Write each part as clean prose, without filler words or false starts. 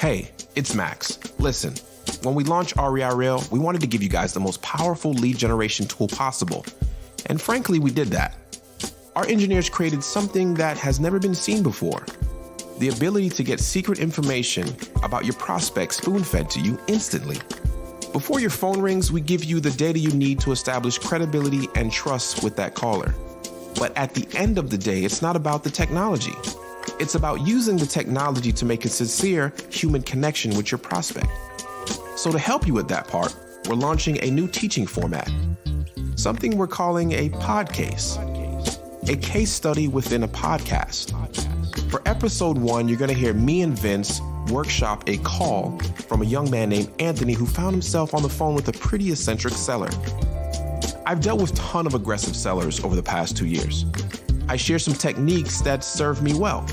Hey, it's Max. Listen, when we launched REI Rail, we wanted to give you guys the most powerful lead generation tool possible. And frankly, we did that. Our engineers created something that has never been seen before. The ability to get secret information about your prospect spoon-fed to you instantly. Before your phone rings, we give you the data you need to establish credibility and trust with that caller. But at the end of the day, it's not about the technology. It's about using the technology to make a sincere human connection with your prospect. So to help you with that part, we're launching a new teaching format, something we're calling a PODCASE, a case study within a podcast. For episode 1, you're going to hear me and Vince workshop a call from a young man named Anthony who found himself on the phone with a pretty eccentric seller. I've dealt with a ton of aggressive sellers over the past 2 years. I share some techniques that serve me well.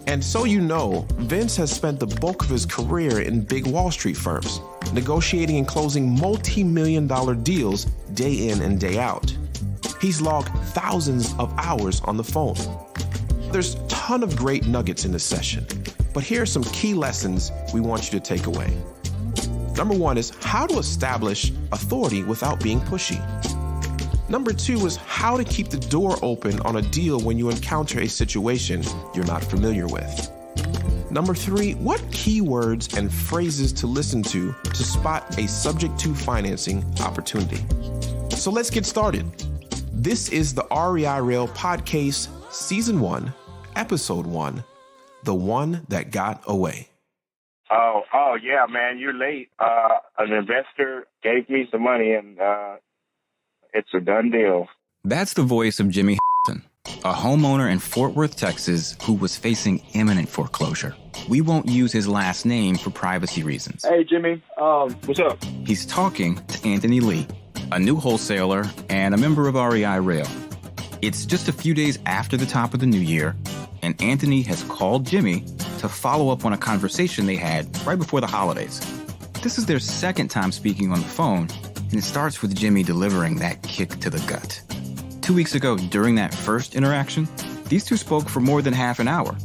And so you know, Vince has spent the bulk of his career in big Wall Street firms, negotiating and closing multi-million-dollar deals day in and day out. He's logged thousands of hours on the phone. There's a ton of great nuggets in this session, but here are some key lessons we want you to take away. Number 1 is how to establish authority without being pushy. Number 2 is how to keep the door open on a deal when you encounter a situation you're not familiar with. Number 3, what keywords and phrases to listen to spot a subject to financing opportunity. So let's get started. This is the REI Rail PODCASE Season 1, Episode 1, The One That Got Away. Oh yeah, man, you're late. An investor gave me some money and it's a done deal. That's the voice of Jimmy, a homeowner in Fort Worth, Texas, who was facing imminent foreclosure. We won't use his last name for privacy reasons. Hey, Jimmy, what's up? He's talking to Anthony Lee, a new wholesaler and a member of REI Rail. It's just a few days after the top of the new year, and Anthony has called Jimmy to follow up on a conversation they had right before the holidays. This is their second time speaking on the phone, and it starts with Jimmy delivering that kick to the gut. 2 weeks ago, during that first interaction, these two spoke for more than half an hour.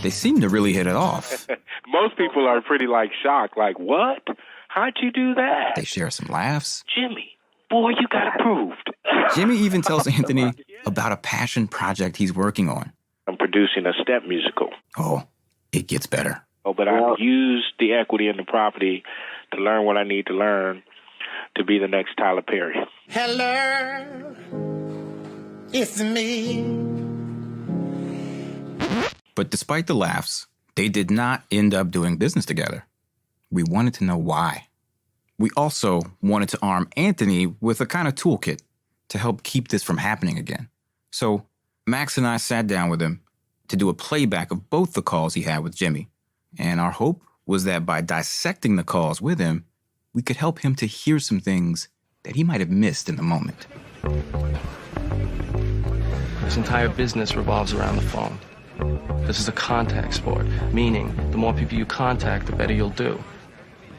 They seemed to really hit it off. Most people are pretty shocked, what? How'd you do that? They share some laughs. Jimmy, boy, you got approved. Jimmy even tells Anthony about a passion project he's working on. I'm producing a step musical. Oh, it gets better. But I've used the equity in the property to learn what I need to learn to be the next Tyler Perry. Hello, it's me. But despite the laughs, they did not end up doing business together. We wanted to know why. We also wanted to arm Anthony with a kind of toolkit to help keep this from happening again. So Max and I sat down with him to do a playback of both the calls he had with Jimmy. And our hope was that by dissecting the calls with him, we could help him to hear some things that he might have missed in the moment. This entire business revolves around the phone. This is a contact sport, meaning the more people you contact, the better you'll do.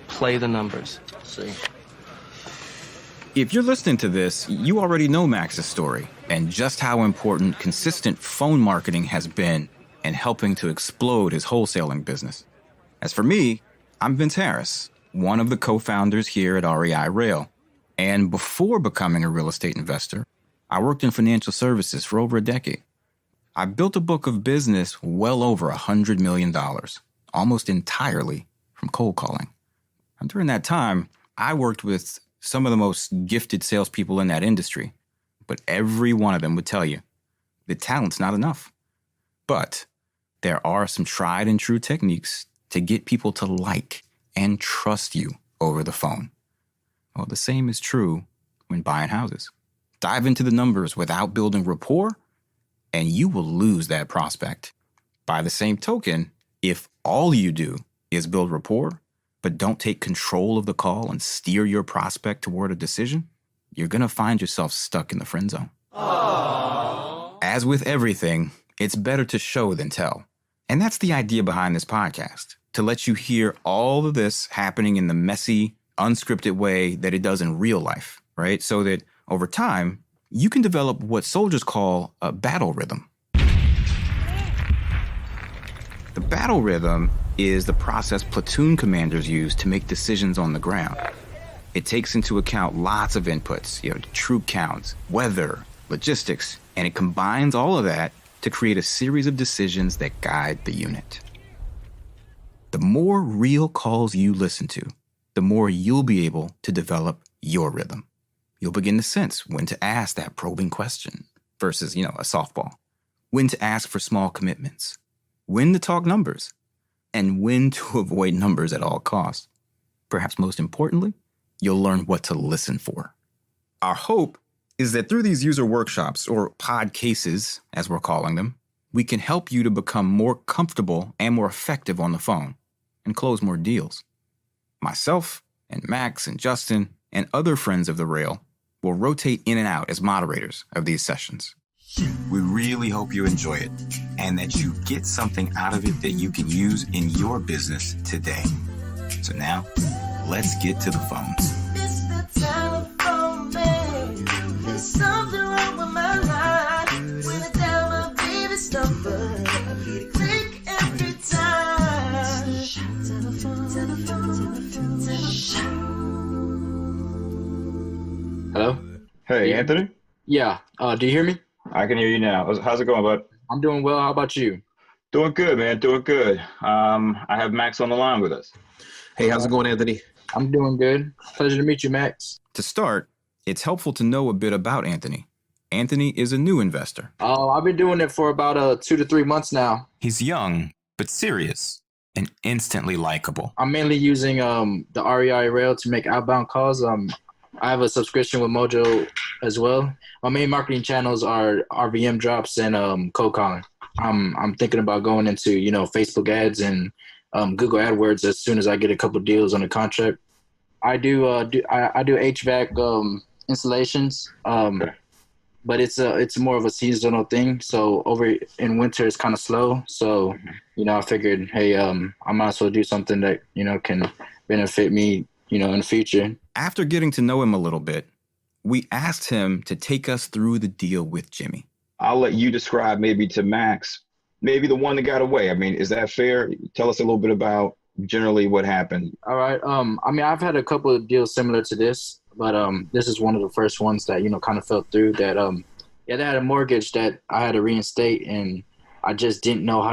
Play the numbers. See? If you're listening to this, you already know Max's story and just how important consistent phone marketing has been in helping to explode his wholesaling business. As for me, I'm Vince Harris, one of the co-founders here at REI Rail. And before becoming a real estate investor, I worked in financial services for over a decade. I built a book of business well over $100 million, almost entirely from cold calling. And during that time, I worked with some of the most gifted salespeople in that industry, but every one of them would tell you the talent's not enough. But there are some tried and true techniques to get people to like and trust you over the phone. Well, the same is true when buying houses. Dive into the numbers without building rapport, and you will lose that prospect. By the same token, if all you do is build rapport, but don't take control of the call and steer your prospect toward a decision, you're going to find yourself stuck in the friend zone. Aww. As with everything, it's better to show than tell. And that's the idea behind this podcast, to let you hear all of this happening in the messy, unscripted way that it does in real life, right? So that over time, you can develop what soldiers call a battle rhythm. The battle rhythm is the process platoon commanders use to make decisions on the ground. It takes into account lots of inputs, troop counts, weather, logistics, and it combines all of that to create a series of decisions that guide the unit. The more real calls you listen to, the more you'll be able to develop your rhythm. You'll begin to sense when to ask that probing question versus, a softball, when to ask for small commitments, when to talk numbers, and when to avoid numbers at all costs. Perhaps most importantly, you'll learn what to listen for. Our hope is that through these user workshops, or PODCASEs, as we're calling them, we can help you to become more comfortable and more effective on the phone and close more deals. Myself and Max and Justin and other friends of the Rail will rotate in and out as moderators of these sessions. We really hope you enjoy it and that you get something out of it that you can use in your business today. So now, let's get to the phones. It's the telephone man. There's something wrong with my line. When I dial my baby's number, I get a click every time. Telephone. Hello? Hey, Anthony? Yeah. Do you hear me? I can hear you now. How's it going, bud? I'm doing well. How about you? Doing good, man. Doing good. I have Max on the line with us. Hey, how's it going, Anthony? I'm doing good. Pleasure to meet you, Max. To start, it's helpful to know a bit about Anthony. Anthony is a new investor. Oh, I've been doing it for about 2 to 3 months now. He's young, but serious, and instantly likable. I'm mainly using the REI Rail to make outbound calls. I have a subscription with Mojo as well. My main marketing channels are RVM drops and cold calling. I'm thinking about going into Facebook ads and Google AdWords as soon as I get a couple deals on the contract. I do HVAC installations, but it's more of a seasonal thing. So over in winter it's kind of slow. So I figured, hey, I might as well do something that can benefit me in the future. After getting to know him a little bit, we asked him to take us through the deal with Jimmy. I'll let you describe maybe to Max, maybe the one that got away. I mean, is that fair? Tell us a little bit about generally what happened. All right. I've had a couple of deals similar to this, but this is one of the first ones that, kind of fell through that, they had a mortgage that I had to reinstate, and I just didn't know how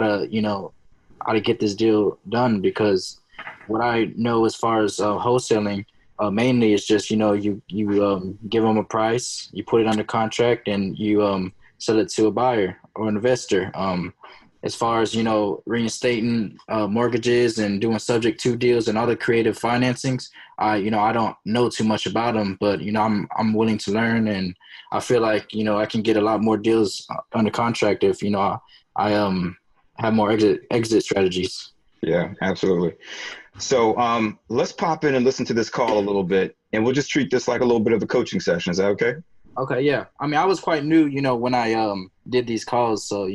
to get this deal done, because what I know as far as wholesaling, mainly is just, you give them a price, you put it under contract, and you sell it to a buyer or an investor. As far as, reinstating mortgages and doing subject to deals and other creative financings, I don't know too much about them, but, I'm willing to learn, and I feel like, I can get a lot more deals under contract if, I have more exit strategies. Yeah, absolutely. So let's pop in and listen to this call a little bit, and we'll just treat this like a little bit of a coaching session. Is that okay? Okay, yeah. I was quite new, when I did these calls, so,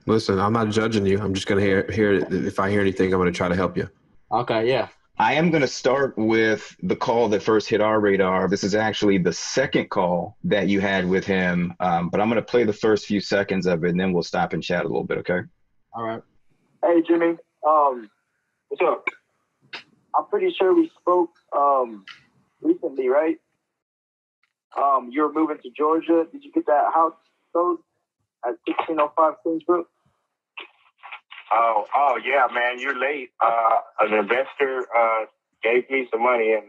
Listen, I'm not judging you. I'm just going to hear if I hear anything, I'm going to try to help you. Okay, yeah. I am going to start with the call that first hit our radar. This is actually the second call that you had with him, but I'm going to play the first few seconds of it, and then we'll stop and chat a little bit, okay? All right. Hey, Jimmy. What's up? I'm pretty sure we spoke recently, right? You're moving to Georgia. Did you get that house sold at 1605 Queensbrook? Oh yeah, man. You're late. An investor gave me some money, and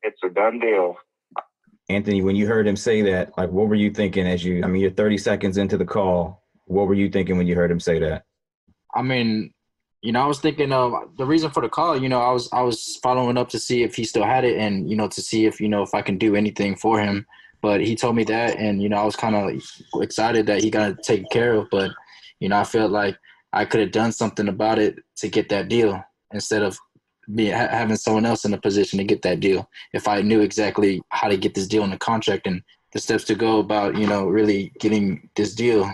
it's a done deal. Anthony, when you heard him say that, like, what were you thinking you're 30 seconds into the call. What were you thinking when you heard him say that? I was thinking the reason for the call, I was following up to see if he still had it, and, to see if I can do anything for him. But he told me that, and, I was kind of excited that he got it taken care of. But, I felt like I could have done something about it to get that deal instead of having someone else in a position to get that deal. If I knew exactly how to get this deal in the contract and the steps to go about, really getting this deal.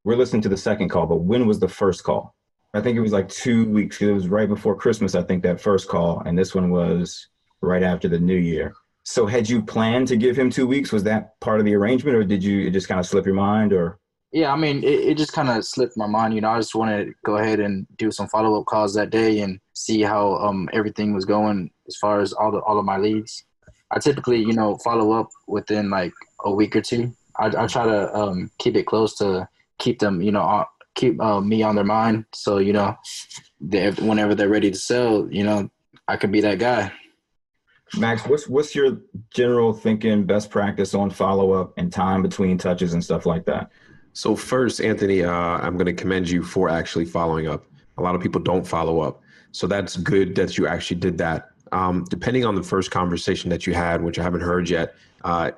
We're listening to the second call, but when was the first call? I think it was like 2 weeks. It was right before Christmas, I think, that first call. And this one was right after the New Year. So had you planned to give him 2 weeks? Was that part of the arrangement, or did it just kind of slip your mind? Or Yeah, I mean, it just kind of slipped my mind. I just wanted to go ahead and do some follow-up calls that day and see how everything was going as far as all of my leads. I typically, follow up within like a week or two. I try to keep it close to keep them, keep me on their mind. So, whenever they're ready to sell, I could be that guy. Max, what's your general thinking, best practice on follow-up and time between touches and stuff like that? So first, Anthony, I'm going to commend you for actually following up. A lot of people don't follow up. So that's good that you actually did that. Depending on the first conversation that you had, which I haven't heard yet,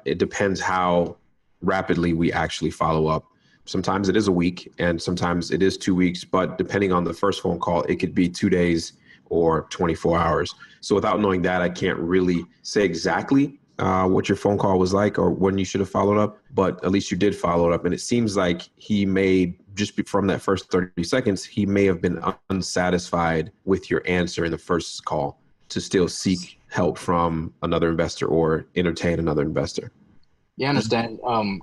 it depends how rapidly we actually follow up. Sometimes it is a week and sometimes it is 2 weeks, but depending on the first phone call, it could be 2 days or 24 hours. So without knowing that, I can't really say exactly what your phone call was like or when you should have followed up, but at least you did follow it up. And it seems like he may, just from that first 30 seconds, he may have been unsatisfied with your answer in the first call to still seek help from another investor or entertain another investor. Yeah, I understand.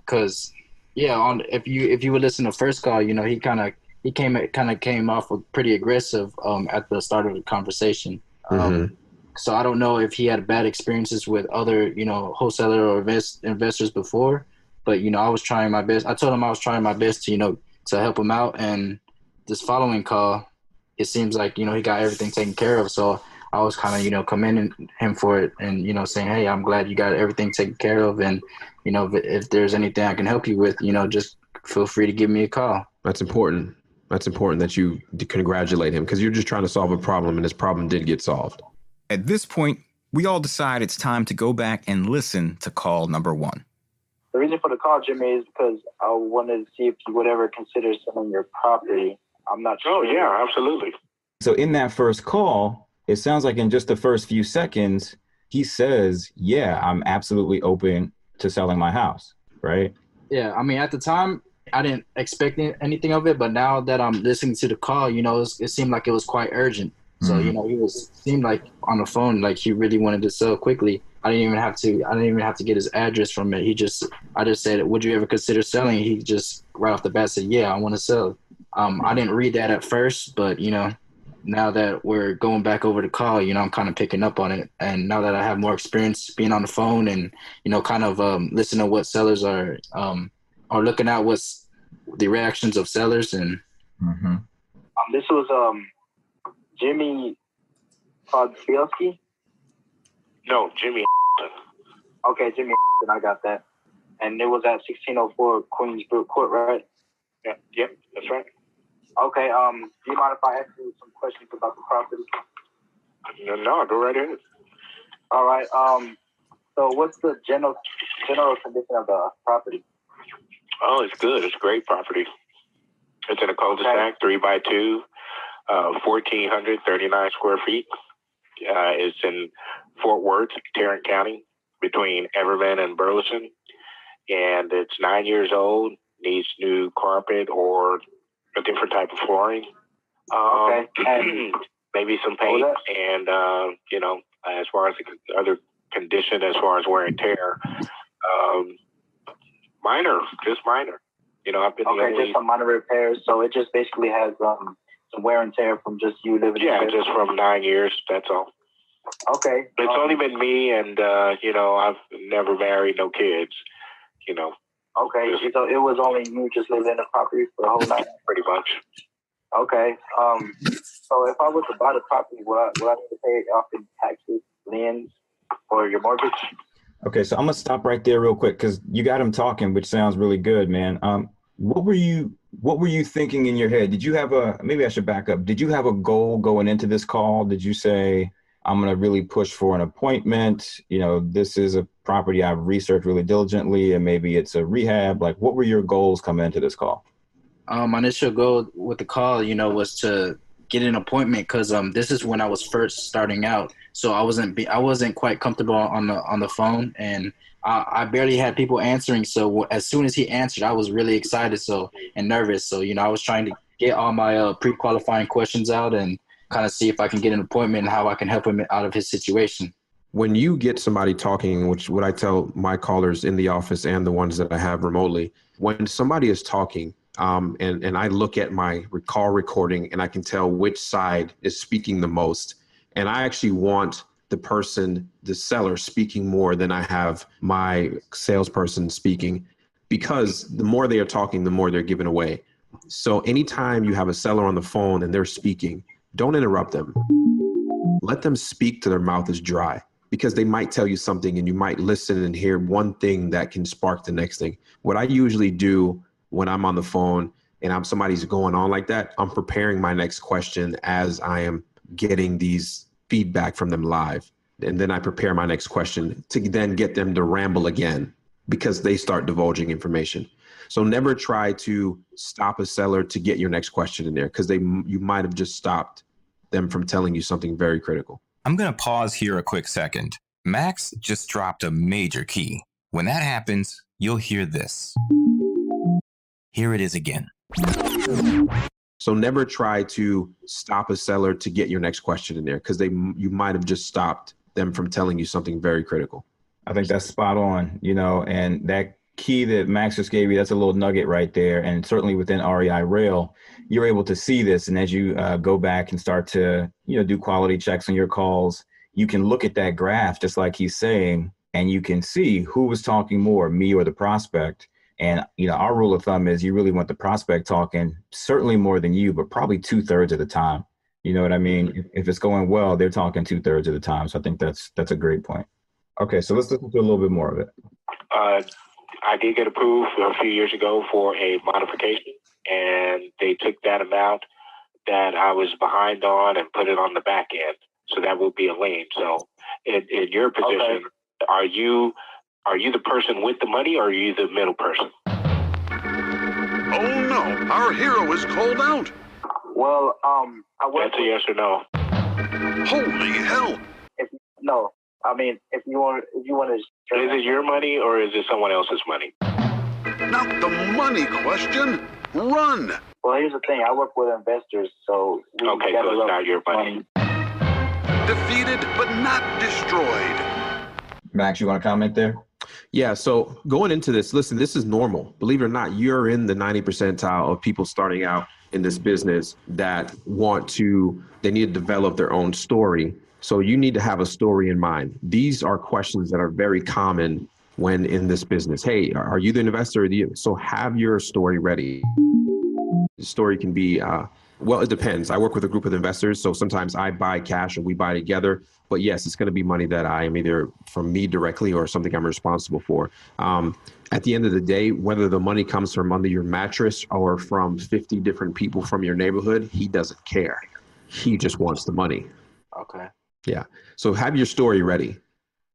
Cause if you would listen to the first call, he came off pretty aggressive at the start of the conversation. So I don't know if he had bad experiences with other, wholesaler or investors before, but, I was trying my best. I told him I was trying my best to help him out. And this following call, it seems like, he got everything taken care of. So I was kind of, commending him for it and, saying, hey, I'm glad you got everything taken care of. And, if there's anything I can help you with, just feel free to give me a call. That's important. That's important that you congratulate him because you're just trying to solve a problem and this problem did get solved. At this point, we all decide it's time to go back and listen to call number 1. The reason for the call, Jimmy, is because I wanted to see if you would ever consider selling your property. I'm not sure. Oh, yeah, absolutely. So in that first call, it sounds like in just the first few seconds, he says, yeah, I'm absolutely open to selling my house, right? Yeah, I mean, at the time, I didn't expect anything of it, but now that I'm listening to the call, it seemed like it was quite urgent. So, he seemed like on the phone, like he really wanted to sell quickly. I didn't even have to get his address from it. I just said, would you ever consider selling? He just right off the bat said, yeah, I want to sell. I didn't read that at first, but, now that we're going back over the call, I'm kind of picking up on it. And now that I have more experience being on the phone and, kind of listening to what sellers are looking at, what's the reactions of sellers. And this was Jimmy Podcase? No, Jimmy. Okay, Jimmy, I got that. And it was at 1604 Queensbrook Court, right? Yeah, yep, that's right. Okay, do you mind if I ask you some questions about the property? No, go right ahead. All right, so what's the general condition of the property? Oh, it's good. It's a great property. It's in a cul-de-sac, 3x2, 1,439 square feet. It's in Fort Worth, Tarrant County, between Everman and Burleson. And it's 9 years old, needs new carpet or a different type of flooring. Okay. And maybe some paint. And, as far as the other condition, as far as wear and tear, just minor. I've been just some minor repairs. So it just basically has some wear and tear from just you living. Yeah, just from 9 years. That's all. Okay. It's only been me, and I've never married, no kids. Okay, so it was only you just living in the property for the whole night. Pretty much. Okay. So if I was to buy the property, would I need to pay off in taxes, liens, or your mortgage? Okay, so I'm gonna stop right there real quick because you got him talking, which sounds really good, man. What were you thinking in your head? Did you have maybe I should back up. Did you have a goal going into this call? Did you say, I'm going to really push for an appointment? This is a property I've researched really diligently and maybe it's a rehab. Like, what were your goals coming into this call? My initial goal with the call, was to get an appointment because this is when I was first starting out. So I wasn't quite comfortable on the phone, and I barely had people answering. So as soon as he answered, I was really excited and nervous. So I was trying to get all my pre-qualifying questions out and kind of see if I can get an appointment and how I can help him out of his situation. When you get somebody talking, which what I tell my callers in the office and the ones that I have remotely, when somebody is talking, and I look at my call recording and I can tell which side is speaking the most. And I actually want the seller speaking more than I have my salesperson speaking, because the more they are talking, the more they're giving away. So anytime you have a seller on the phone and they're speaking, don't interrupt them. Let them speak till their mouth is dry, because they might tell you something and you might listen and hear one thing that can spark the next thing. What I usually do when I'm on the phone and somebody's going on like that, I'm preparing my next question as I am getting these feedback from them live. And then I prepare my next question to then get them to ramble again, because they start divulging information. So never try to stop a seller to get your next question in there, because you might have just stopped them from telling you something very critical. I'm going to pause here a quick second. Max just dropped a major key. When that happens, you'll hear this. Here it is again. So never try to stop a seller to get your next question in there, because you might have just stopped them from telling you something very critical. I think that's spot on, and that key that Max just gave you, that's a little nugget right there. And certainly within REI Rail, you're able to see this. And as you go back and start to, do quality checks on your calls, you can look at that graph, just like he's saying, and you can see who was talking more, me or the prospect. And, our rule of thumb is you really want the prospect talking certainly more than you, but probably 2/3 of the time. You know what I mean? If it's going well, they're talking 2/3 of the time. So I think that's a great point. Okay, so let's listen to a little bit more of it. I did get approved a few years ago for a modification, and they took that amount that I was behind on and put it on the back end. So that would be a lien. So in your position, are you the person with the money, or are you the middle person? Oh no, our hero is called out. Well, That's a yes or no. Holy hell. If you want to. Is it your money or is it someone else's money? Not the money question. Run. Well, here's the thing. I work with investors, so so it's not your money. Defeated but not destroyed. Max, you want to comment there? Yeah. So going into this, listen, this is normal. Believe it or not, you're in the 90 percentile of people starting out in this business that they need to develop their own story. So you need to have a story in mind. These are questions that are very common when in this business. Hey, are you the investor? So have your story ready. The story can be, it depends. I work with a group of investors, so sometimes I buy cash or we buy together. But yes, it's going to be money that I am either from me directly or something I'm responsible for. At the end of the day, whether the money comes from under your mattress or from 50 different people from your neighborhood, he doesn't care. He just wants the money. Okay. Yeah. So have your story ready,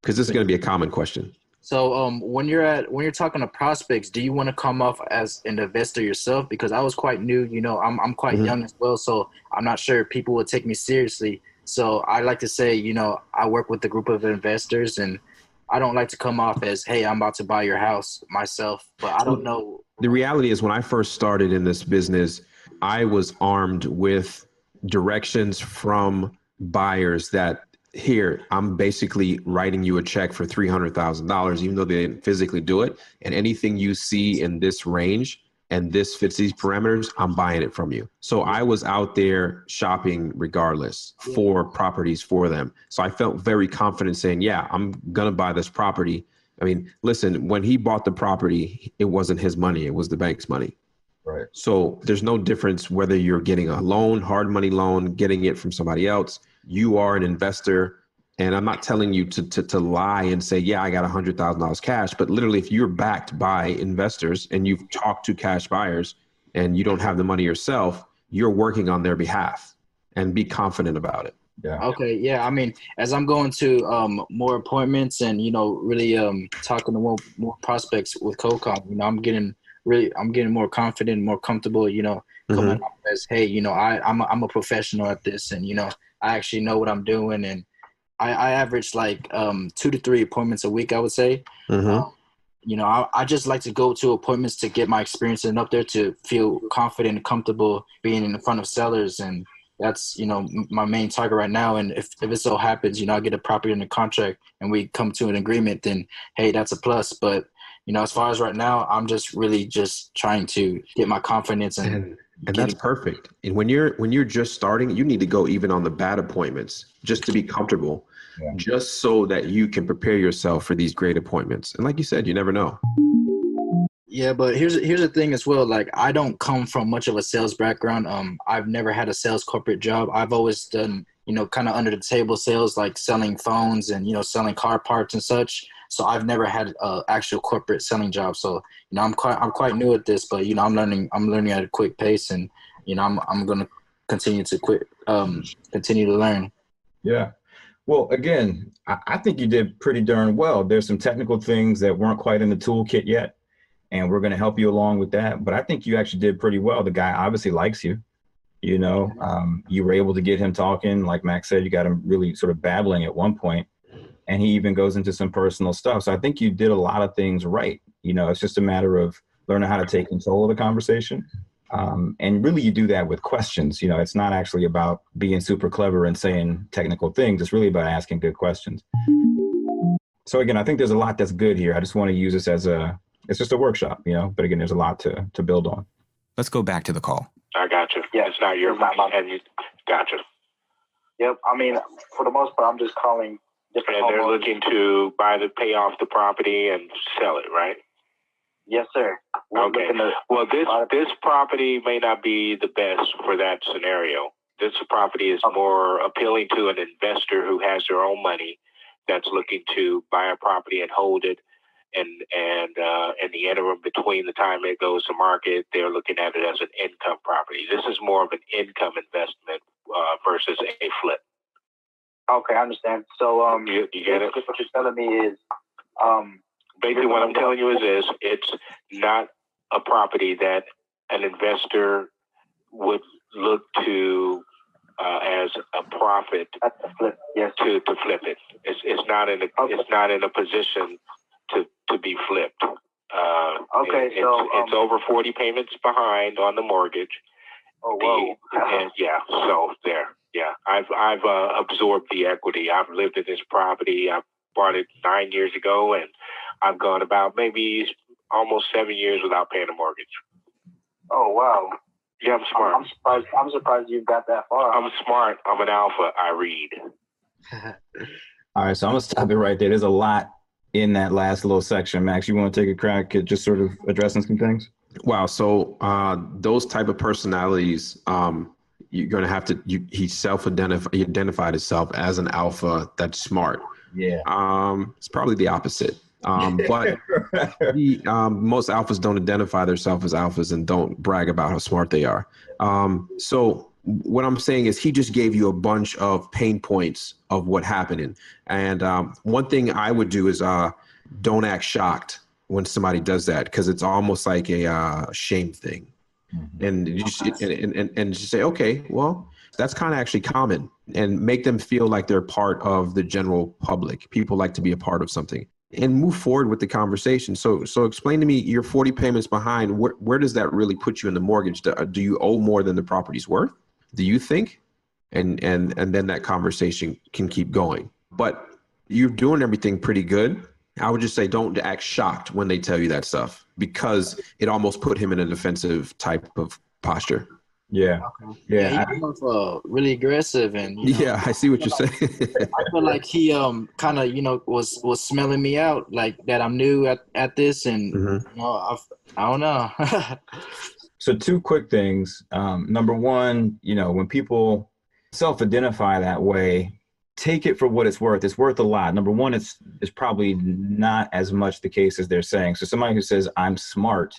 because this is going to be a common question. So when you're talking to prospects, do you want to come off as an investor yourself? Because I was quite new, I'm quite young as well, so I'm not sure if people would take me seriously. So I like to say, I work with a group of investors, and I don't like to come off as, hey, I'm about to buy your house myself, but I don't know. The reality is, when I first started in this business, I was armed with directions from buyers that, here, I'm basically writing you a check for $300,000, even though they didn't physically do it. And anything you see in this range and this fits these parameters, I'm buying it from you. So I was out there shopping regardless for properties for them. So I felt very confident saying, yeah, I'm going to buy this property. I mean, listen, when he bought the property, it wasn't his money. It was the bank's money. Right. So there's no difference whether you're getting a loan, hard money loan, getting it from somebody else. You are an investor, and I'm not telling you to lie and say, yeah, I got $100,000 cash. But literally, if you're backed by investors and you've talked to cash buyers and you don't have the money yourself, you're working on their behalf, and be confident about it. Yeah. Okay. Yeah. I mean, as I'm going to more appointments and, really talking to more prospects with CoCom, I'm getting more confident, more comfortable, coming off as, hey, I'm a professional at this, and, I actually know what I'm doing. And I average like 2 to 3 appointments a week, I would say. I just like to go to appointments to get my experience and up there to feel confident and comfortable being in front of sellers. And that's, my main target right now. And if it so happens, I get a property in the contract and we come to an agreement, then, hey, that's a plus. But, as far as right now, I'm just really just trying to get my confidence and that's perfect. And when you're just starting, you need to go even on the bad appointments just to be comfortable, just so that you can prepare yourself for these great appointments. And like you said, you never know. Yeah, but here's the thing as well. Like, I don't come from much of a sales background. I've never had a sales corporate job. I've always done, kind of under the table sales, like selling phones and, selling car parts and such. So I've never had an actual corporate selling job. So, I'm quite new at this, but, I'm learning at a quick pace, and, I'm going to continue to learn. Yeah. Well, again, I think you did pretty darn well. There's some technical things that weren't quite in the toolkit yet, and we're going to help you along with that. But I think you actually did pretty well. The guy obviously likes you. You were able to get him talking. Like Max said, you got him really sort of babbling at one point, and he even goes into some personal stuff. So I think you did a lot of things right. It's just a matter of learning how to take control of the conversation. And really you do that with questions. It's not actually about being super clever and saying technical things. It's really about asking good questions. So again, I think there's a lot that's good here. I just want to use this as it's just a workshop, but again, there's a lot to build on. Let's go back to the call. I got you. Yeah, it's not your money. And you got you. Yep. I mean, for the most part, I'm just calling different. And they're looking to pay off the property and sell it, right? Yes, sir. Okay. Well, this property may not be the best for that scenario. This property is more appealing to an investor who has their own money that's looking to buy a property and hold it. And in the interim between the time it goes to market, they're looking at it as an income property. This is more of an income investment versus a flip. Okay, I understand. So you get it? What you're telling me is basically what I'm telling you is this: it's not a property that an investor would look to as a profit to flip it. It's not in a position to be flipped. It's over 40 payments behind on the mortgage. Oh, whoa. So there. Yeah, I've absorbed the equity. I've lived in this property. I bought it 9 years ago, and I've gone about maybe almost 7 years without paying a mortgage. Oh, wow. Yeah, I'm smart. I'm surprised you got that far. I'm smart. I'm an alpha. I read. All right, so I'm going to stop it right there. There's a lot in that last little section. Max, you want to take a crack at just sort of addressing some things? Wow. So those type of personalities, you're going to have to, he identified himself as an alpha that's smart. Yeah. It's probably the opposite. But most alphas don't identify themselves as alphas and don't brag about how smart they are. So what I'm saying is he just gave you a bunch of pain points of what happening. And one thing I would do is don't act shocked when somebody does that, because it's almost like a shame thing. Mm-hmm. And you just, and just say, okay, well, that's kind of actually common, and make them feel like they're part of the general public. People like to be a part of something, and move forward with the conversation. So explain to me, you're 40 payments behind. Where does that really put you in the mortgage? Do you owe more than the property's worth? Do you think? And then that conversation can keep going. But you're doing everything pretty good. I would just say don't act shocked when they tell you that stuff, because it almost put him in a defensive type of posture. Yeah. Okay. Yeah. He was really aggressive, and yeah, I see what you're saying. I feel like he kind of was smelling me out, like that I'm new at this, and mm-hmm. I don't know. So two quick things. Number one, when people self-identify that way, take it for what it's worth. It's worth a lot. Number one, it's probably not as much the case as they're saying. So somebody who says, I'm smart,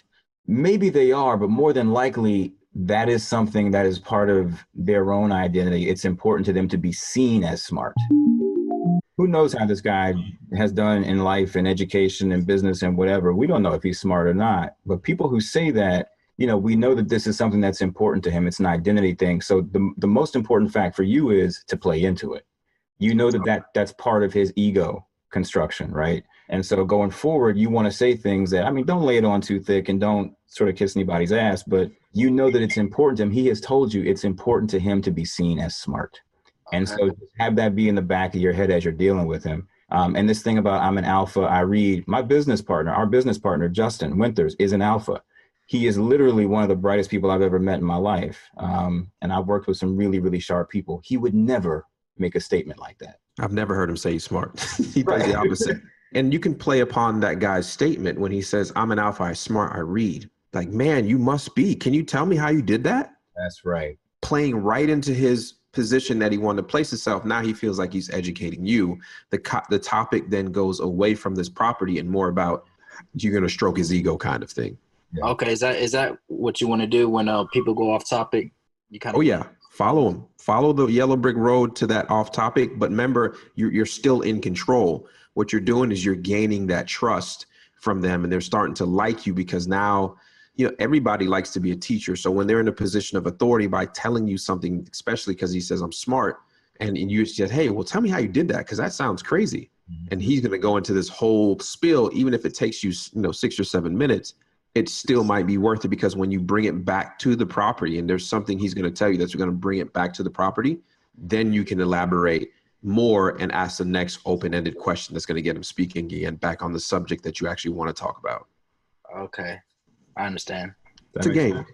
maybe they are, but more than likely, that is something that is part of their own identity. It's important to them to be seen as smart. Who knows how this guy has done in life and education and business and whatever. We don't know if he's smart or not. But people who say that, we know that this is something that's important to him. It's an identity thing. So the most important fact for you is to play into it. That's part of his ego construction, right? And so going forward, you want to say things that, don't lay it on too thick and don't sort of kiss anybody's ass, but that it's important to him. He has told you it's important to him to be seen as smart. And so have that be in the back of your head as you're dealing with him. And this thing about I'm an alpha, I read, our business partner, Justin Winters, is an alpha. He is literally one of the brightest people I've ever met in my life. And I've worked with some really, really sharp people. He would never make a statement like that. I've never heard him say he's smart. He does the opposite. And you can play upon that guy's statement when he says, I'm an alpha, I smart, I read. Like, man, you must be. Can you tell me how you did that? That's right. Playing right into his position that he wanted to place himself. Now he feels like he's educating you. The topic then goes away from this property and more about you're going to stroke his ego kind of thing. Yeah. Okay. Is that what you want to do when people go off topic? You kind of. Oh yeah. Follow him. Follow the yellow brick road to that off topic. But remember, you're still in control. What you're doing is you're gaining that trust from them, and they're starting to like you because now, everybody likes to be a teacher. So when they're in a position of authority by telling you something, especially because he says, I'm smart, and you said, hey, well, tell me how you did that, because that sounds crazy. Mm-hmm. And he's going to go into this whole spiel, even if it takes you, 6 or 7 minutes, it still might be worth it, because when you bring it back to the property and there's something he's going to tell you that's going to bring it back to the property, then you can elaborate more and ask the next open-ended question that's going to get him speaking again back on the subject that you actually want to talk about. Okay. I understand. It's a game.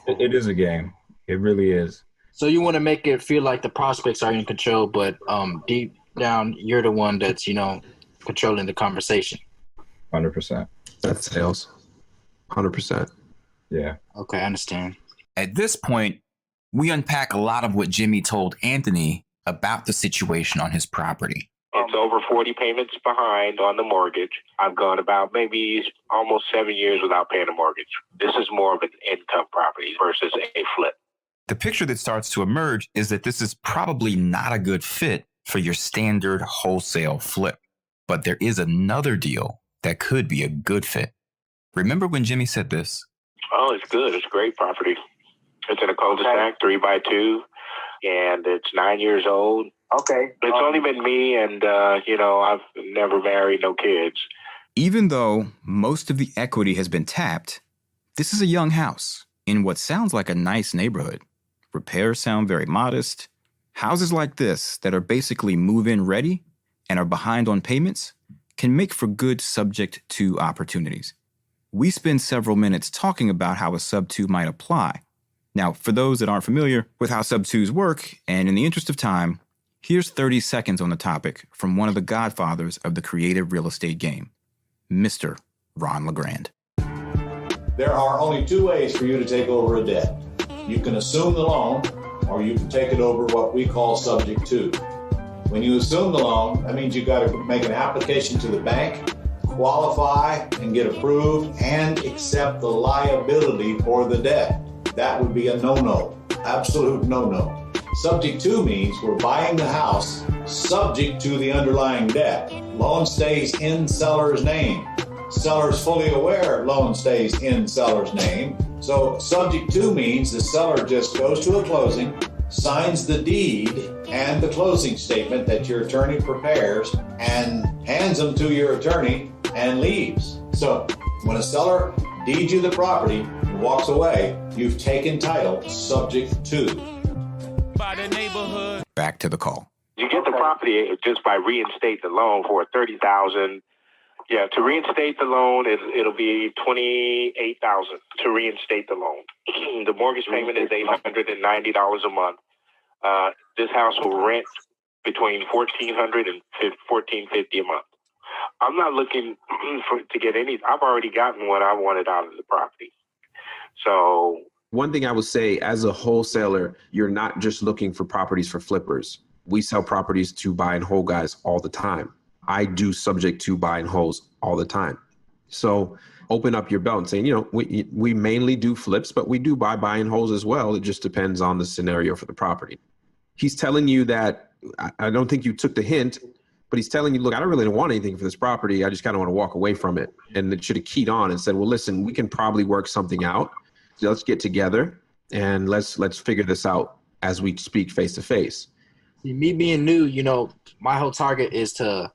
It is a game. It really is. So you want to make it feel like the prospects are in control, but deep down, you're the one that's, controlling the conversation. 100%. That's sales. 100%. Yeah. Okay, I understand. At this point, we unpack a lot of what Jimmy told Anthony about the situation on his property. It's over 40 payments behind on the mortgage. I've gone about maybe almost 7 years without paying a mortgage. This is more of an income property versus a flip. The picture that starts to emerge is that this is probably not a good fit for your standard wholesale flip. But there is another deal that could be a good fit. Remember when Jimmy said this? Oh, it's good. It's great property. It's in a cul-de-sac, 3x2, and it's 9 years old. Okay. It's only been me and, I've never married, no kids. Even though most of the equity has been tapped, this is a young house in what sounds like a nice neighborhood. Repairs sound very modest. Houses like this that are basically move-in ready and are behind on payments can make for good subject to opportunities. We spend several minutes talking about how a sub-2 might apply. Now, for those that aren't familiar with how sub-2s work, and in the interest of time, here's 30 seconds on the topic from one of the godfathers of the creative real estate game, Mr. Ron LeGrand. There are only two ways for you to take over a debt. You can assume the loan, or you can take it over what we call subject to. When you assume the loan, that means you got to make an application to the bank, qualify and get approved, and accept the liability for the debt. That would be a no-no, absolute no-no. Subject to means we're buying the house subject to the underlying debt. Loan stays in seller's name. Seller's fully aware loan stays in seller's name. So subject to means the seller just goes to a closing, signs the deed and the closing statement that your attorney prepares and hands them to your attorney and leaves. So when a seller deeds you the property and walks away, you've taken title subject to. Back to the call. You get the property just by reinstate the loan for $30,000. Yeah, to reinstate the loan, it'll be $28,000 to reinstate the loan. The mortgage payment is $890 a month. This house will rent between $1,400 and $1,450 a month. I'm not looking to get any. I've already gotten what I wanted out of the property. So one thing I would say, as a wholesaler, you're not just looking for properties for flippers. We sell properties to buy and hold guys all the time. I do subject to buy and holds all the time. So open up your belt and say, we mainly do flips, but we do buy and holds as well. It just depends on the scenario for the property. He's telling you that, I don't think you took the hint, but he's telling you, look, I don't really want anything for this property. I just kind of want to walk away from it. And it should have keyed on and said, well, listen, we can probably work something out. So let's get together and let's figure this out as we speak face to face. Me being new, my whole target is to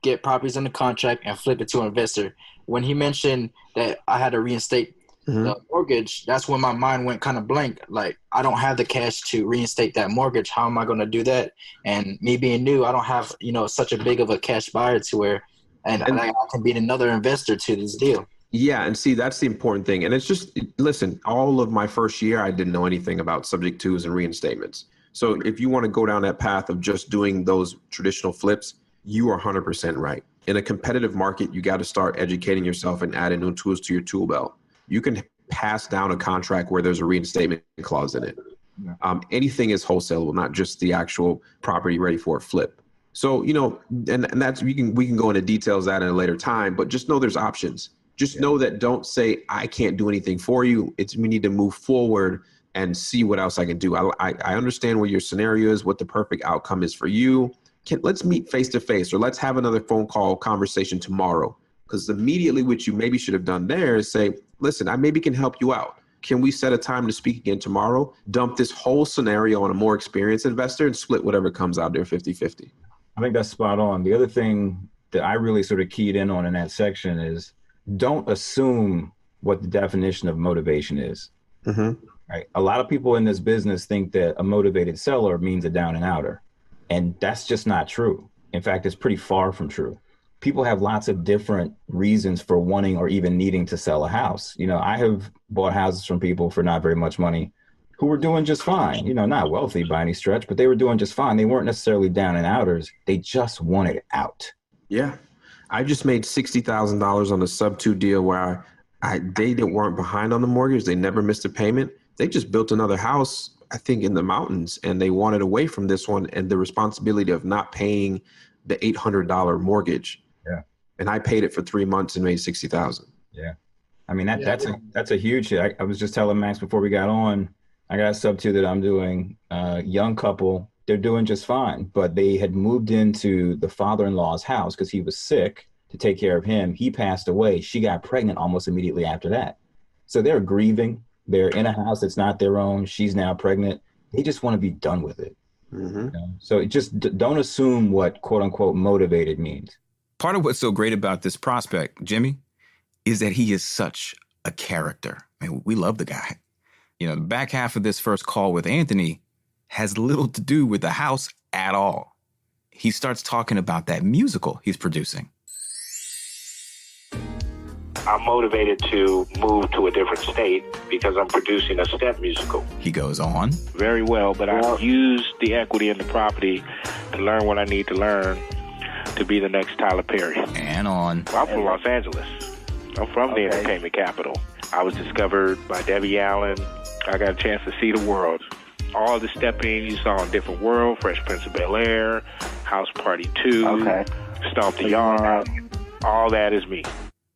get properties under contract and flip it to an investor. When he mentioned that I had to reinstate the mortgage, that's when my mind went kind of blank. Like, I don't have the cash to reinstate that mortgage. How am I going to do that? And me being new, I don't have, such a big of a cash buyer to where, and I can be another investor to this deal. Yeah. And see, that's the important thing. And it's just, listen, all of my first year, I didn't know anything about subject twos and reinstatements. So if you want to go down that path of just doing those traditional flips, you are 100% right. In a competitive market, you got to start educating yourself and adding new tools to your tool belt. You can pass down a contract where there's a reinstatement clause in it. Anything is wholesalable, not just the actual property ready for a flip. So, and that's, we can go into details that at a later time, but just know there's options. Just know that don't say, I can't do anything for you. We need to move forward and see what else I can do. I understand what your scenario is, what the perfect outcome is for you. Let's meet face to face, or let's have another phone call conversation tomorrow. Because immediately what you maybe should have done there is say, listen, I maybe can help you out. Can we set a time to speak again tomorrow? Dump this whole scenario on a more experienced investor and split whatever comes out there 50-50. I think that's spot on. The other thing that I really sort of keyed in on in that section is don't assume what the definition of motivation is. Right? A lot of people in this business think that a motivated seller means a down and outer. And that's just not true. In fact, it's pretty far from true. People have lots of different reasons for wanting or even needing to sell a house. I have bought houses from people for not very much money who were doing just fine, not wealthy by any stretch, but they were doing just fine. They weren't necessarily down and outers. They just wanted out. Yeah. I just made $60,000 on a sub-2 deal where they weren't behind on the mortgage. They never missed a payment. They just built another house, I think, in the mountains, and they wanted away from this one and the responsibility of not paying the $800 mortgage. Yeah. And I paid it for 3 months and made $60,000. Yeah. I mean, that's a huge hit. I was just telling Max before we got on, I got a sub-2 that I'm doing, young couple. They're doing just fine, but they had moved into the father-in-law's house because he was sick to take care of him. He passed away. She got pregnant almost immediately after that. So they're grieving. They're in a house that's not their own. She's now pregnant. They just want to be done with it. So just don't assume what quote unquote motivated means. Part of what's so great about this prospect, Jimmy, is that he is such a character. I mean, we love the guy. The back half of this first call with Anthony has little to do with the house at all. He starts talking about that musical he's producing. I'm motivated to move to a different state because I'm producing a step musical. He goes on. Very well, but I've used the equity in the property to learn what I need to learn to be the next Tyler Perry. And on. I'm from Los Angeles. I'm from the entertainment capital. I was discovered by Debbie Allen. I got a chance to see the world. All the stepping you saw in Different World, Fresh Prince of Bel-Air, House Party 2, Stomp the Yard, all that is me.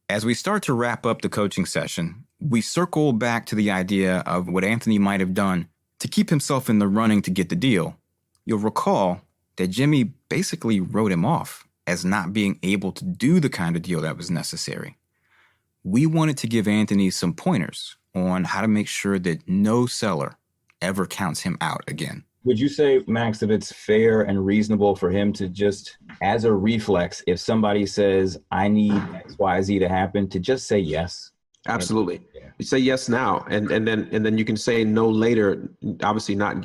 As we start to wrap up the coaching session, we circle back to the idea of what Anthony might have done to keep himself in the running to get the deal. You'll recall that Jimmy basically wrote him off as not being able to do the kind of deal that was necessary. We wanted to give Anthony some pointers on how to make sure that no seller ever counts him out again. Would you say, Max, that it's fair and reasonable for him to just, as a reflex, if somebody says, I need X, Y, Z to happen, to just say yes? Absolutely. You say yes now, and then you can say no later. Obviously not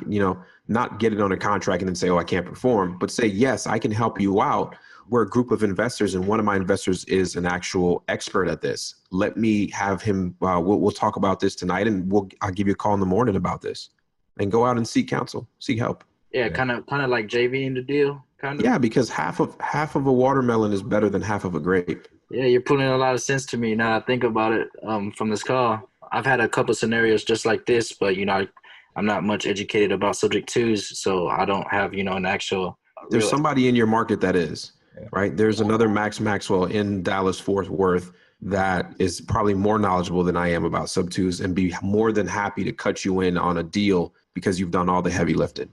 get it on a contract and then say, oh, I can't perform, but say, yes, I can help you out. We're a group of investors, and one of my investors is an actual expert at this. Let me have him, we'll talk about this tonight, and I'll give you a call in the morning about this. And go out and seek counsel, seek help. Yeah, kind of like JV in the deal, kind of. Yeah, because half of a watermelon is better than half of a grape. Yeah, you're putting a lot of sense to me now I think about it from this call. I've had a couple of scenarios just like this, but I'm not much educated about subject twos, so I don't have an actual. There's somebody in your market that is right. There's another Maxwell in Dallas Fort Worth that is probably more knowledgeable than I am about sub twos and be more than happy to cut you in on a deal because you've done all the heavy lifting.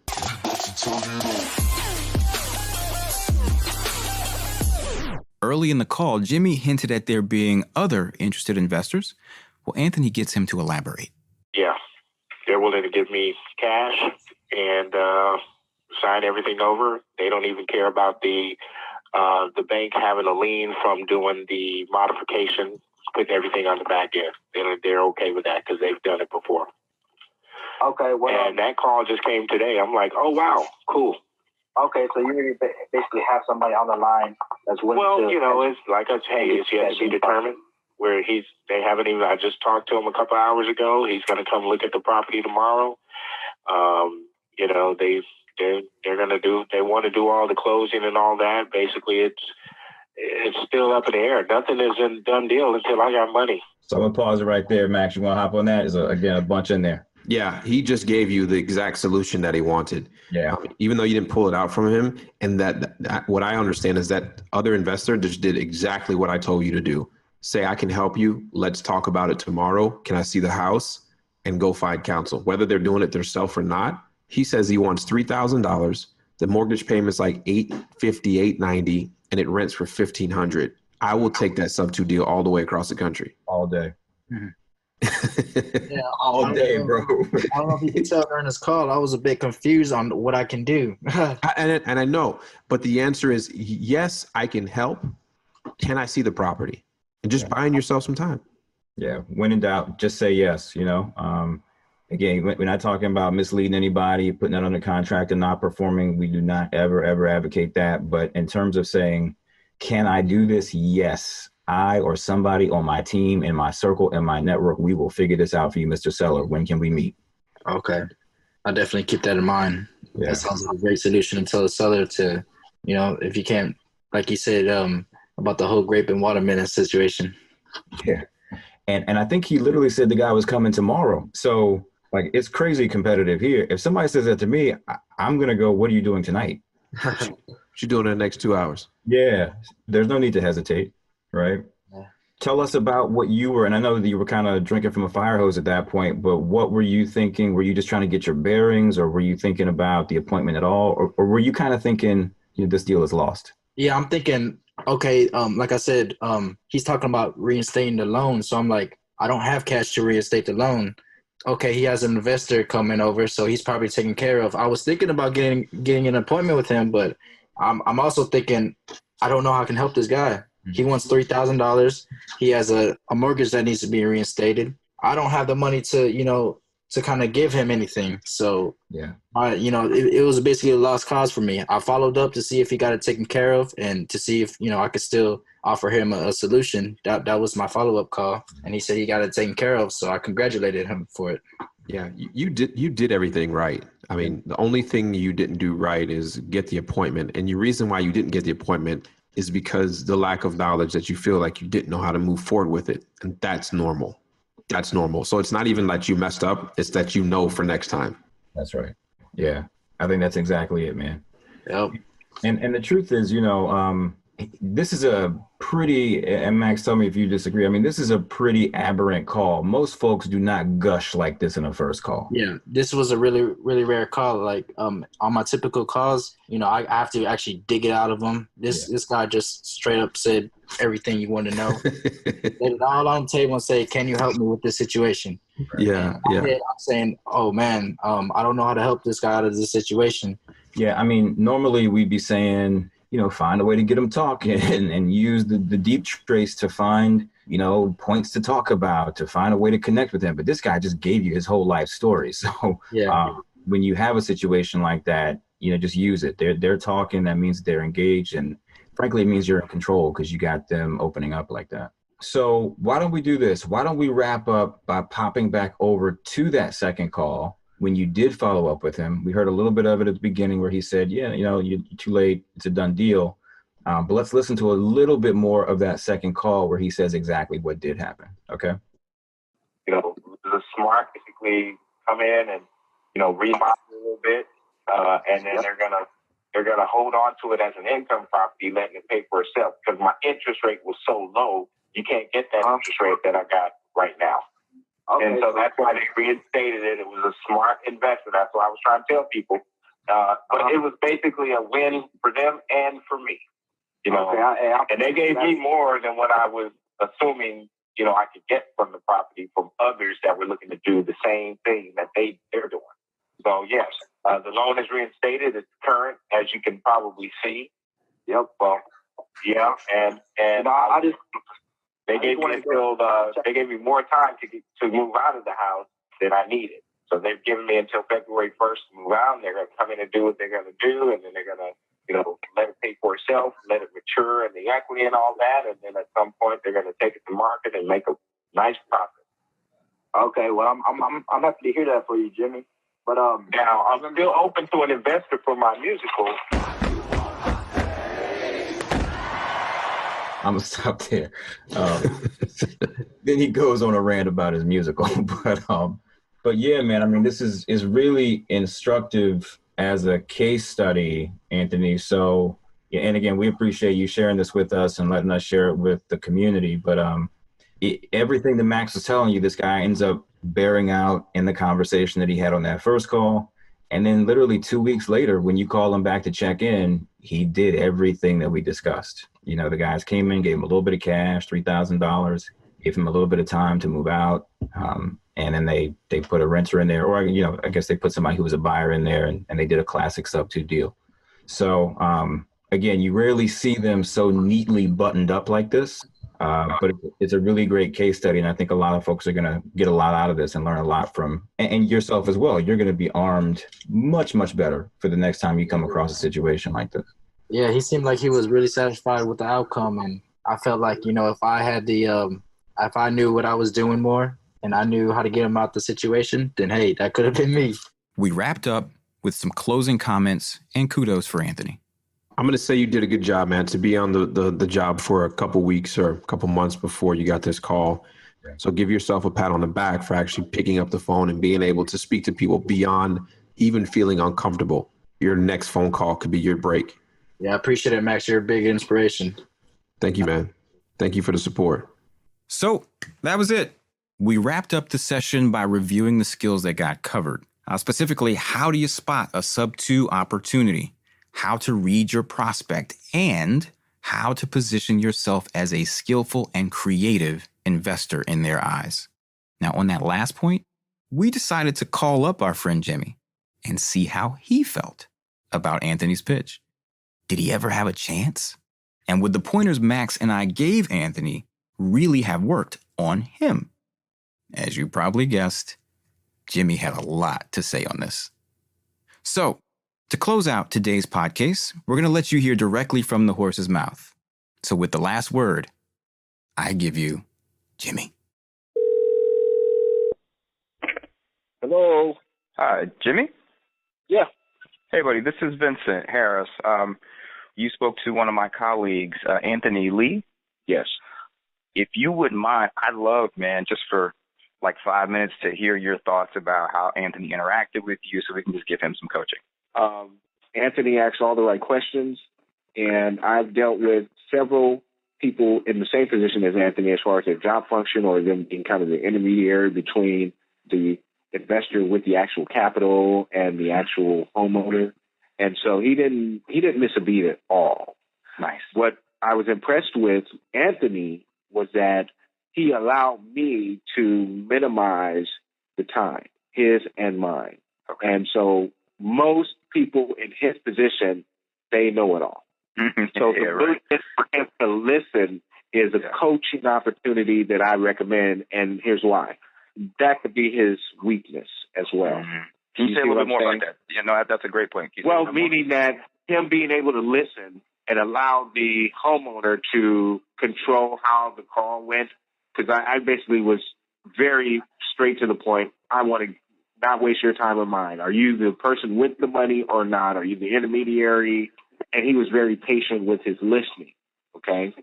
Early in the call, Jimmy hinted at there being other interested investors. Well, Anthony gets him to elaborate. Yeah, they're willing to give me cash and sign everything over. They don't even care about the bank having a lien from doing the modification put everything on the back end. They're okay with that because they've done it before. Okay, well, and that call just came today. I'm like, oh wow, cool. Okay, so you basically have somebody on the line that's willing to... Well, you know, it's like I say, it's yet to be determined. Where they haven't even. I just talked to him a couple hours ago. He's going to come look at the property tomorrow. You know, they're going to do. They want to do all the closing and all that. Basically, it's still up in the air. Nothing is a done deal until I got money. So I'm gonna pause it right there, Max. You want to hop on that? There's again a bunch in there. Yeah, he just gave you the exact solution that he wanted. Yeah. Even though you didn't pull it out from him, and that what I understand is that other investor just did exactly what I told you to do. Say, I can help you. Let's talk about it tomorrow. Can I see the house? And go find counsel. Whether they're doing it themselves or not, he says he wants $3,000. The mortgage payment's like $850, $890, and it rents for $1,500. I will take that sub-2 deal all the way across the country. All day. Yeah, all day, bro. I don't know if you can tell during this call, I was a bit confused on what I can do. and I know, but the answer is yes, I can help. Can I see the property? And just buying yourself some time. Yeah. When in doubt, just say yes, you know. Again, we're not talking about misleading anybody, putting that under contract and not performing. We do not ever advocate that. But in terms of saying, can I do this? Yes. I or somebody on my team, in my circle, in my network, we will figure this out for you, Mr. Seller. When can we meet? Okay. I'll definitely keep that in mind. Yeah. That sounds like a great solution to tell the seller to, you know, if you can't, like you said, about the whole grape and watermelon situation. Yeah. And I think he literally said the guy was coming tomorrow. So like, it's crazy competitive here. If somebody says that to me, I'm going to go, what are you doing tonight? What you doing in the next 2 hours? Yeah. There's no need to hesitate. Right. Yeah. Tell us about what you were, and I know that you were kind of drinking from a fire hose at that point, but what were you thinking? Were you just trying to get your bearings, or were you thinking about the appointment at all? Or were you kind of thinking, you know, this deal is lost? Yeah, I'm thinking, okay, like I said, he's talking about reinstating the loan. So I'm like, I don't have cash to reinstate the loan. Okay, he has an investor coming over, so he's probably taken care of. I was thinking about getting an appointment with him, but I'm also thinking, I don't know how I can help this guy. He wants $3,000. He has a mortgage that needs to be reinstated. I don't have the money to kind of give him anything. So, yeah, it was basically a lost cause for me. I followed up to see if he got it taken care of and to see if, I could still offer him a solution. That was my follow-up call. And he said he got it taken care of. So I congratulated him for it. Yeah, you did everything right. I mean, the only thing you didn't do right is get the appointment. And the reason why you didn't get the appointment is because the lack of knowledge that you feel like you didn't know how to move forward with it. And that's normal. That's normal. So it's not even like you messed up. It's that you know for next time. That's right. Yeah. I think that's exactly it, man. Yep. And the truth is, this is a pretty, and Max, tell me if you disagree. I mean, this is a pretty aberrant call. Most folks do not gush like this in a first call. Yeah, this was a really, really rare call. Like on my typical calls, I have to actually dig it out of them. This guy just straight up said everything you want to know. Laid it all on the table and say, "Can you help me with this situation?" Yeah, I'm saying, "Oh man, I don't know how to help this guy out of this situation." Yeah, I mean, normally we'd be saying, find a way to get them talking and use the deep trace to find, points to talk about, to find a way to connect with him. But this guy just gave you his whole life story. So when you have a situation like that, just use it. They're talking. That means they're engaged. And frankly, it means you're in control because you got them opening up like that. So why don't we do this? Why don't we wrap up by popping back over to that second call? When you did follow up with him, we heard a little bit of it at the beginning where he said, you're too late. It's a done deal. But let's listen to a little bit more of that second call where he says exactly what did happen. Okay. The smart basically come in and, remodel a little bit. And then they're going to hold on to it as an income property, letting it pay for itself. Because my interest rate was so low, you can't get that interest rate that I got right now. Okay. And so that's why they reinstated it. It was a smart investment. That's what I was trying to tell people. But it was basically a win for them and for me. And they gave me more than what I was assuming, I could get from the property from others that were looking to do the same thing that they're doing. So yes, the loan is reinstated. It's current, as you can probably see. Yep. Well, yeah. And They gave me more time to move out of the house than I needed. So they've given me until February 1st to move out, and they're going to come in and do what they're going to do, and then they're going to, let it pay for itself, let it mature and the equity and all that, and then at some point they're going to take it to market and make a nice profit. Okay, well, I'm happy to hear that for you, Jimmy. But now I'm still open to an investor for my musical. I'm gonna stop there. Then he goes on a rant about his musical, but yeah, man. I mean, this is really instructive as a case study, Anthony. So, yeah, and again, we appreciate you sharing this with us and letting us share it with the community. But everything that Max was telling you, this guy ends up bearing out in the conversation that he had on that first call. And then literally 2 weeks later, when you call him back to check in, he did everything that we discussed. The guys came in, gave him a little bit of cash, $3,000, gave him a little bit of time to move out. And then they put a renter in there, or, I guess they put somebody who was a buyer in there, and they did a classic sub-2 deal. So, again, you rarely see them so neatly buttoned up like this, but it's a really great case study. And I think a lot of folks are going to get a lot out of this and learn a lot from, and yourself as well. You're going to be armed much, much better for the next time you come across a situation like this. Yeah, he seemed like he was really satisfied with the outcome. And I felt like, if I had if I knew what I was doing more, and I knew how to get him out the situation, then hey, that could have been me. We wrapped up with some closing comments and kudos for Anthony. I'm going to say you did a good job, man, to be on the job for a couple weeks or a couple months before you got this call. So give yourself a pat on the back for actually picking up the phone and being able to speak to people beyond even feeling uncomfortable. Your next phone call could be your break. Yeah, I appreciate it, Max. You're a big inspiration. Thank you, man. Thank you for the support. So that was it. We wrapped up the session by reviewing the skills that got covered. Specifically, how do you spot a sub-2 opportunity, how to read your prospect, and how to position yourself as a skillful and creative investor in their eyes. Now, on that last point, we decided to call up our friend Jimmy and see how he felt about Anthony's pitch. Did he ever have a chance? And would the pointers Max and I gave Anthony really have worked on him? As you probably guessed, Jimmy had a lot to say on this. So, to close out today's PODCASE, we're going to let you hear directly from the horse's mouth. So with the last word, I give you Jimmy. Hello. Hi, Jimmy? Yeah. Hey, buddy, this is Vincent Harris. You spoke to one of my colleagues, Anthony Lee? Yes. If you wouldn't mind, I'd love, man, just for like 5 minutes to hear your thoughts about how Anthony interacted with you so we can just give him some coaching. Anthony asks all the right questions, and I've dealt with several people in the same position as Anthony as far as their job function or them being kind of the intermediary between the investor with the actual capital and the actual homeowner. And so he didn't miss a beat at all. Nice. What I was impressed with Anthony was that he allowed me to minimize the time, his and mine. Okay. And so most people in his position, they know it all. So the willingness for him to listen is a coaching opportunity that I recommend, and here's why. That could be his weakness as well. Mm-hmm. Can you say a little bit more about that? That's a great point. Well, meaning that him being able to listen and allow the homeowner to control how the call went, because I basically was very straight to the point. I want to not waste your time or mine. Are you the person with the money or not? Are you the intermediary? And he was very patient with his listening, okay?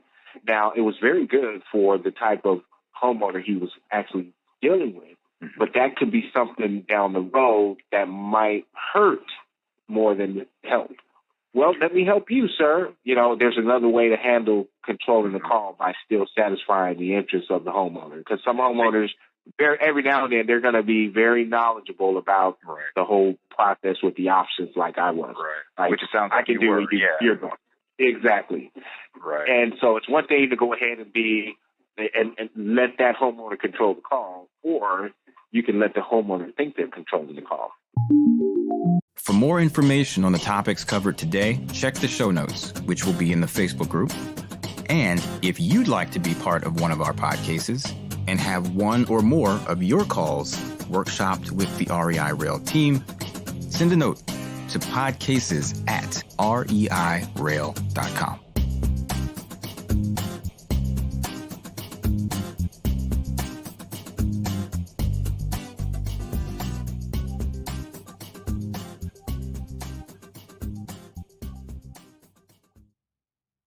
Now, it was very good for the type of homeowner he was actually dealing with, but that could be something down the road that might hurt more than help. Well, let me help you, sir. There's another way to handle controlling the call by still satisfying the interests of the homeowner, because some homeowners, every now and then, they're going to be very knowledgeable about the whole process with the options like I was. Right. Like, which it sounds like I can do it. You're going. Exactly. Right. And so it's one thing to go ahead and let that homeowner control the call, or you can let the homeowner think they're controlling the call. For more information on the topics covered today, check the show notes, which will be in the Facebook group. And if you'd like to be part of one of our podcases and have one or more of your calls workshopped with the REI Rail team, send a note to podcases@reirail.com.